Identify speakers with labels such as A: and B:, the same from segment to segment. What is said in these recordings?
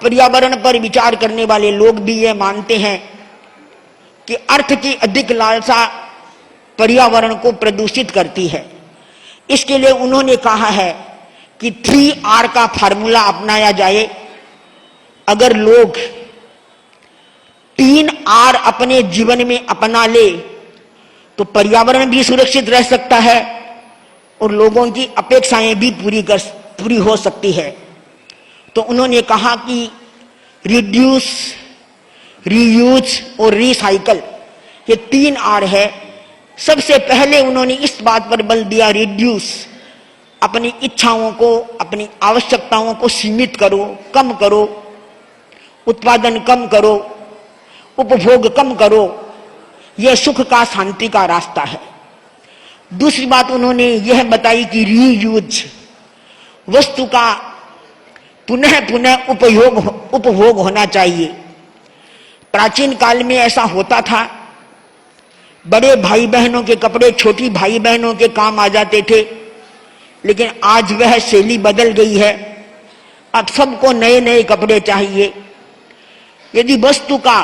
A: पर्यावरण पर विचार करने वाले लोग भी ये मानते हैं कि अर्थ की अधिक लालसा पर्यावरण को प्रदूषित करती है। इसके लिए उन्होंने कहा है कि 3R का फार्मूला अपनाया जाए। अगर लोग 3R अपने जीवन में अपना ले तो पर्यावरण भी सुरक्षित रह सकता है और लोगों की अपेक्षाएं भी पूरी हो सकती है। तो उन्होंने कहा कि रिड्यूस, रीयूज और रिसाइकल, ये 3R है। सबसे पहले उन्होंने इस बात पर बल दिया, रिड्यूस, अपनी इच्छाओं को, अपनी आवश्यकताओं को सीमित करो, कम करो, उत्पादन कम करो, उपभोग कम करो, यह सुख का, शांति का रास्ता है। दूसरी बात उन्होंने यह बताई कि रीयूज, वस्तु का पुनः पुनः उपभोग होना चाहिए। प्राचीन काल में ऐसा होता था, बड़े भाई बहनों के कपड़े छोटी भाई बहनों के काम आ जाते थे, लेकिन आज वह शैली बदल गई है। अब सबको नए नए कपड़े चाहिए। यदि वस्तु का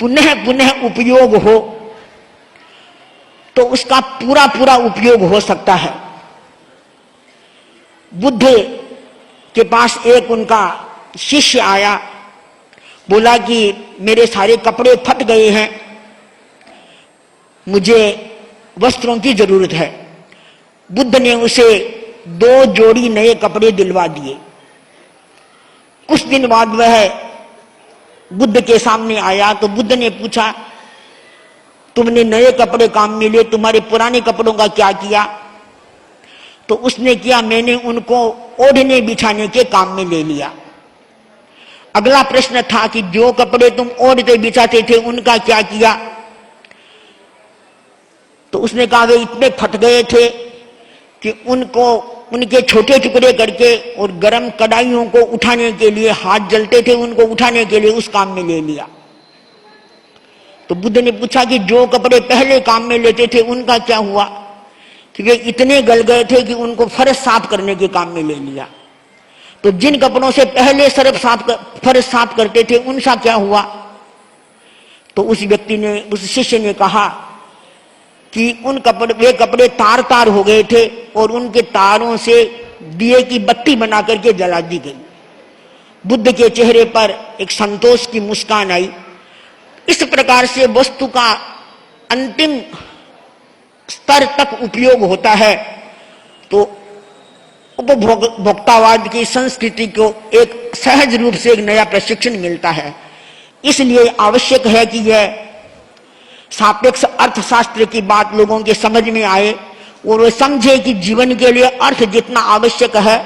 A: पुनः पुनः उपयोग हो तो उसका पूरा पूरा उपयोग हो सकता है। बुद्ध के पास एक उनका शिष्य आया, बोला कि मेरे सारे कपड़े फट गए हैं, मुझे वस्त्रों की जरूरत है। बुद्ध ने उसे 2 जोड़ी नए कपड़े दिलवा दिए। कुछ दिन बाद वह बुद्ध के सामने आया तो बुद्ध ने पूछा, तुमने नए कपड़े काम में लिए, तुम्हारे पुराने कपड़ों का क्या किया? तो उसने किया, मैंने उनको ओढ़ने बिछाने के काम में ले लिया। अगला प्रश्न था कि जो कपड़े तुम ओढ़ते बिछाते थे उनका क्या किया? तो उसने कहा, वे इतने फट गए थे कि उनको उनके छोटे टुकड़े करके और गरम कढ़ाइयों को उठाने के लिए, हाथ जलते थे उनको उठाने के लिए, उस काम में ले लिया। तो बुद्ध ने पूछा कि जो कपड़े पहले काम में लेते थे उनका क्या हुआ? कि वे इतने गल गए थे कि उनको फर्श साफ करने के काम में ले लिया। तो जिन कपड़ों से पहले फर्श साफ करते थे उनका क्या हुआ? तो उस व्यक्ति ने, उस शिष्य ने कहा कि वे कपड़े तार तार हो गए थे और उनके तारों से दिए की बत्ती बना करके जला दी गई। बुद्ध के चेहरे पर एक संतोष की मुस्कान आई। इस प्रकार से वस्तु का अंतिम स्तर तक उपयोग होता है तो उपभोक्तावाद की संस्कृति को एक सहज रूप से एक नया प्रशिक्षण मिलता है। इसलिए आवश्यक है कि यह सापेक्ष अर्थशास्त्र की बात लोगों के समझ में आए और वे समझे कि जीवन के लिए अर्थ जितना आवश्यक है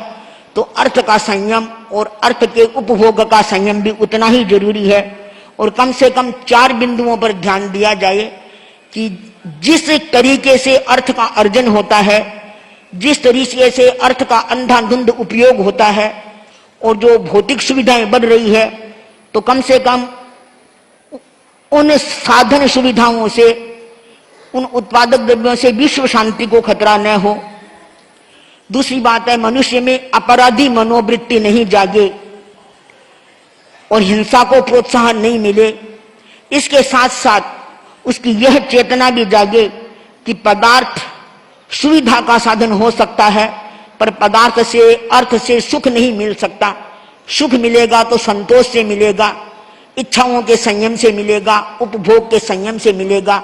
A: तो अर्थ का संयम और अर्थ के उपभोग का संयम भी उतना ही जरूरी है। और कम से कम 4 बिंदुओं पर ध्यान दिया जाए कि जिस तरीके से अर्थ का अर्जन होता है, जिस तरीके से अर्थ का अंधाधुंध उपयोग होता है और जो भौतिक सुविधाएं बढ़ रही है, तो कम से कम उन साधन सुविधाओं से, उन उत्पादक द्रव्यों से विश्व शांति को खतरा न हो। दूसरी बात है, मनुष्य में अपराधी मनोवृत्ति नहीं जागे और हिंसा को प्रोत्साहन नहीं मिले। इसके साथ साथ उसकी यह चेतना भी जागे कि पदार्थ सुविधा का साधन हो सकता है, पर पदार्थ से, अर्थ से सुख नहीं मिल सकता। सुख मिलेगा तो संतोष से मिलेगा, इच्छाओं के संयम से मिलेगा, उपभोग के संयम से मिलेगा।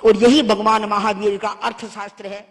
A: और यही भगवान महावीर का अर्थशास्त्र है।